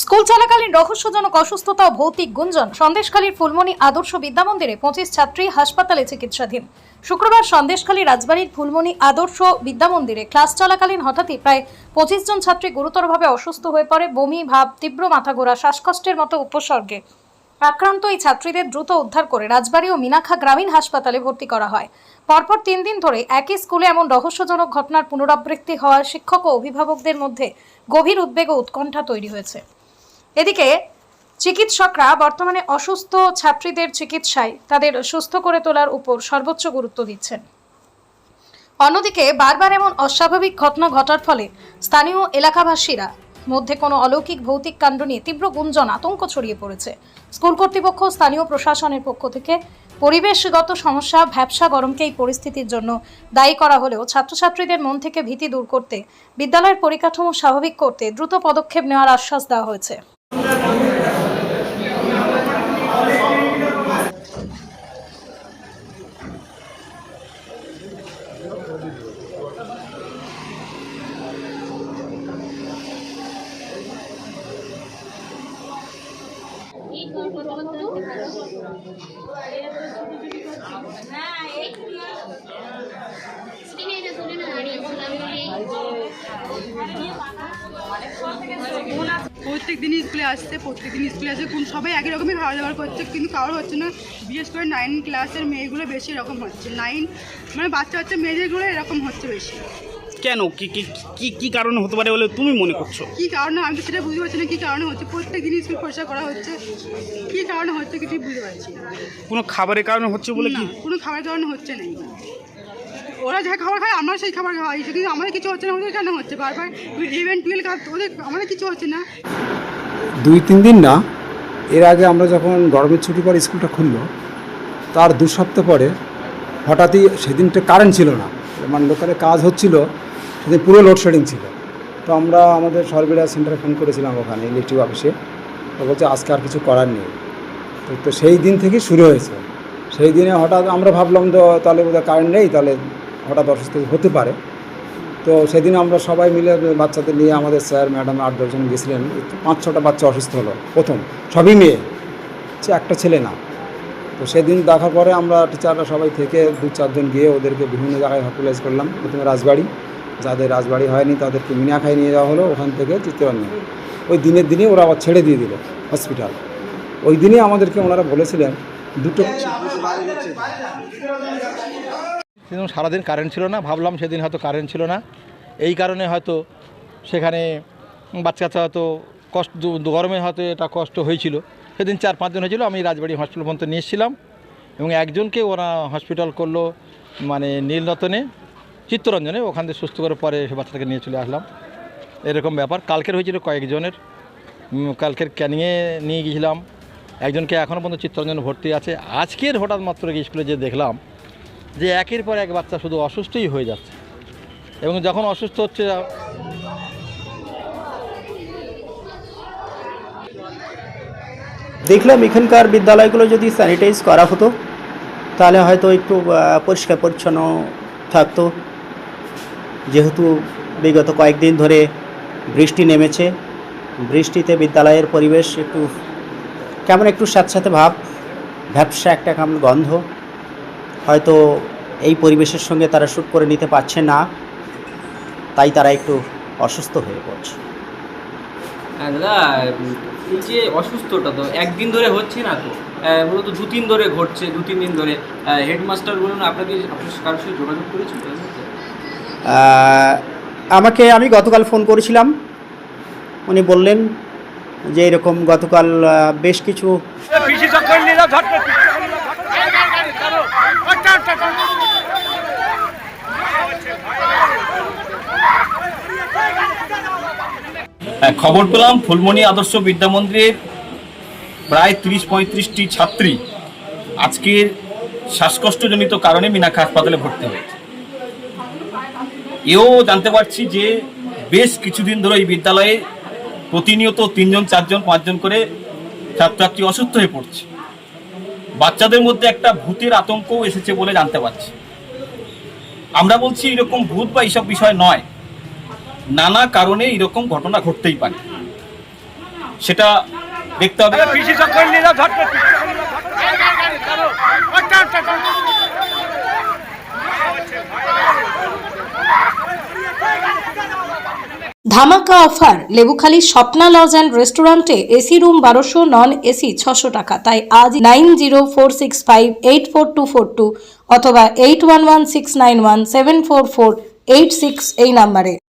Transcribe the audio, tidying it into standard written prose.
School চলাকালীন রহস্যজনক অসুস্থতা ও ভৌতিক গুঞ্জন। সন্দেশখালীর ফুলমণি আদর্শ বিদ্যামন্দিরে 25 ছাত্রী হাসপাতালে চিকিৎসাধীন। শুক্রবার সন্দেশখালী রাজবাড়ির ফুলমণি আদর্শ বিদ্যামন্দিরে ক্লাস চলাকালীন হঠাৎই প্রায় 25 জন ছাত্রী গুরুতরভাবে অসুস্থ হয়ে পড়ে। বমি ভাব, তীব্র মাথাঘোরা, শ্বাসকষ্টের মতো উপসর্গে আক্রান্ত এই ছাত্রীদের দ্রুত উদ্ধার করে রাজবাড়ী ও মিনাখা গ্রামীণ হাসপাতালে ভর্তি করা হয়। পরপর 3 দিন ধরে একই স্কুলে এমন রহস্যজনক ঘটনার পুনরাবৃত্তি হওয়ায় শিক্ষক ও অভিভাবকদের মধ্যে গভীর উদ্বেগ ও উৎকণ্ঠা তৈরি হয়েছে। এদিকে চিকিৎসকরা বর্তমানে অসুস্থ ছাত্রীদের চিকিৎসায় তাদের সুস্থ করে তোলার উপর সর্বোচ্চ গুরুত্ব দিচ্ছেন। অন্যদিকে বারবার এমন অস্বাভাবিক ঘটনা ঘটার ফলে স্থানীয় এলাকাবাসীরা মধ্যে কোনো অলৌকিক ভৌতিক কাণ্ড নিয়ে তীব্র গুঞ্জন, আতঙ্ক ছড়িয়ে পড়েছে। স্কুল কর্তৃপক্ষ, স্থানীয় প্রশাসনের পক্ষ থেকে পরিবেশগত সমস্যা, ভ্যাপসা গরমকে এই পরিস্থিতির জন্য দায়ী করা হলেও ছাত্রছাত্রীদের মন থেকে ভীতি দূর করতে, বিদ্যালয়ের পরিকাঠামো স্বাভাবিক করতে দ্রুত পদক্ষেপ নেওয়ার আশ্বাস দেওয়া হয়েছে। প্রত্যেক দিনই স্কুলে আসছে, কোন সবাই একই রকমই খাওয়া দাওয়া করছে, কিন্তু কারোর হচ্ছে না। বিশেষ করে 9 ক্লাসের মেয়েগুলো বেশি এরকম হচ্ছে। 9 মানে বাচ্চা মেয়েদেরগুলো এরকম হচ্ছে বেশি। কেন, কি কি কি কি কারণে হতে পারে বলে তুমি মনে করছো? কি কারণে আমি তো সেটা বুঝতে পারছি না। কি কারণে হচ্ছে? প্রত্যেক দিনই স্কুল পরিষ্কার করা হচ্ছে, কি কারণে হচ্ছে কিছু বুঝতে পারছি না। কোনো খাবারের কারণে হচ্ছে বলে? কি কোনো খাবারের কারণে হচ্ছে না। ওরা যা খাবার খায় আমরা সেই খাবার খাওয়াই, কিন্তু আমাদের কিছু হচ্ছে না। ওদের কেন হচ্ছে? বারবার 11, 12 ওদের আমাদের কিছু হচ্ছে না। 2-3 দিন না, এর আগে আমরা যখন গরমের ছুটি পরে স্কুলটা খুললো, তার 2 সপ্তাহ পরে হঠাৎই সেদিনটা কারেন্ট ছিল না, মানে লোকালে কাজ হচ্ছিল, সেদিন পুরো লোডশেডিং ছিল। তো আমরা আমাদের সরবরাহ সেন্টারে ফোন করেছিলাম ওখানে ইলেকট্রিক অফিসে। তো বলছে আজকে আর কিছু করার নেই। তো সেই দিন থেকে শুরু হয়েছে। সেই দিনে হঠাৎ আমরা ভাবলাম তো তাহলে বোধহয় কারেন্ট নেই, তাহলে হঠাৎ অসুস্থ হতে পারে। তো সেদিন আমরা সবাই মিলে বাচ্চাদের নিয়ে, আমাদের স্যার ম্যাডাম 8-10 জন গেছিলেন। 5-6টা বাচ্চা অসুস্থ হলো প্রথম, সবই মেয়ে, একটা ছেলে না। তো সেদিন দেখার পরে আমরা টিচাররা সবাই থেকে 2-4 জন গিয়ে ওদেরকে বিভিন্ন জায়গায় হসপিটালাইজ করলাম। প্রথমে রাজবাড়ি, যাদের রাজবাড়ি হয়নি তাদেরকে মিনাখায় নিয়ে যাওয়া হলো, ওখান থেকে চিত্তরঞ্জন। ওই দিনের দিনে ওরা আবার ছেড়ে দিয়ে দিল হসপিটাল। ওই দিনে আমাদেরকে ওনারা বলেছিলেন দুটো। সেদিন সারাদিন কারেন্ট ছিল না, ভাবলাম সেদিন হয়তো কারেন্ট ছিল না, এই কারণে হয়তো সেখানে বাচ্চা কাচ্চা হয়তো কষ্ট, গরমে হয়তো এটা কষ্ট হয়েছিল। সেদিন 4-5 জন হয়েছিল। আমি রাজবাড়ি হসপিটাল পর্যন্ত নিয়ে এসেছিলাম এবং একজনকে ওরা হসপিটাল করলো, মানে নীলরতনে, চিত্তরঞ্জনে, ওখান থেকে সুস্থ করে পরে সে বাচ্চাটাকে নিয়ে চলে আসলাম। এরকম ব্যাপার। কালকের হয়েছিল কয়েকজনের, কালকের ক্যানিংয়ে নিয়ে গিয়েছিলাম, একজনকে এখনও পর্যন্ত চিত্তরঞ্জনে ভর্তি আছে। আজকের হঠাৎ মাত্র স্কুলে যে দেখলাম যে একের পর এক বাচ্চা শুধু অসুস্থই হয়ে যাচ্ছে, এবং যখন অসুস্থ হচ্ছে দেখলাম এখানকার বিদ্যালয়গুলো যদি স্যানিটাইজ করা হতো তাহলে হয়তো একটু পরিষ্কার পরিচ্ছন্ন থাকতো। যেহেতু বিগত কয়েকদিন ধরে বৃষ্টি নেমেছে, বৃষ্টিতে বিদ্যালয়ের পরিবেশ একটু স্যাঁতস্যাঁতে ভাব, ভ্যাপসা একটা কেমন গন্ধ, হয়তো এই পরিবেশের সঙ্গে তারা শ্যুট করে নিতে পারছে না, তাই তারা একটু অসুস্থ হয়ে পড়ছে। দাদা, এই যে অসুস্থটা তো একদিন ধরে হচ্ছে না, তো মূলত 2-3 ধরে ঘটছে, 2-3 দিন ধরে। হেডমাস্টার বলুন, আপনাদের কারোর সাথে যোগাযোগ করেছেন? আমি গতকাল ফোন করেছিলাম, উনি বললেন যে এরকম গতকাল বেশ কিছু খবর পেলাম ফুলমণি আদর্শ বিদ্যামন্দিরের প্রায় 30-35টি ছাত্রী আজকের শ্বাসকষ্টজনিত কারণে মিনাখা হাসপাতালে ভর্তি হয়েছে। এও জানতে পারছি যে বেশ কিছুদিন ধরে এই বিদ্যালয়ে প্রতিনিয়ত 3 জন, 4 জন, 5 জন করে ছাত্রছাত্রী অসুস্থ হয়ে পড়ছে। বাচ্চাদের মধ্যে একটা ভূতের আতঙ্কও এসেছে বলে জানতে পারছি। আমরা বলছি এরকম ভূত বা এইসব বিষয় নয়, নানা কারণে এরকম ঘটনা ঘটতেই পারে। সেটা দেখতে হবে। ধামাকা offer Lebukhali Swapna lodge and রেস্টুরেন্টে এসি রুম 1200, নন এসি 600 টাকা। তাই আজ 9046584242 অথবা 8116917448 এই নাম্বারে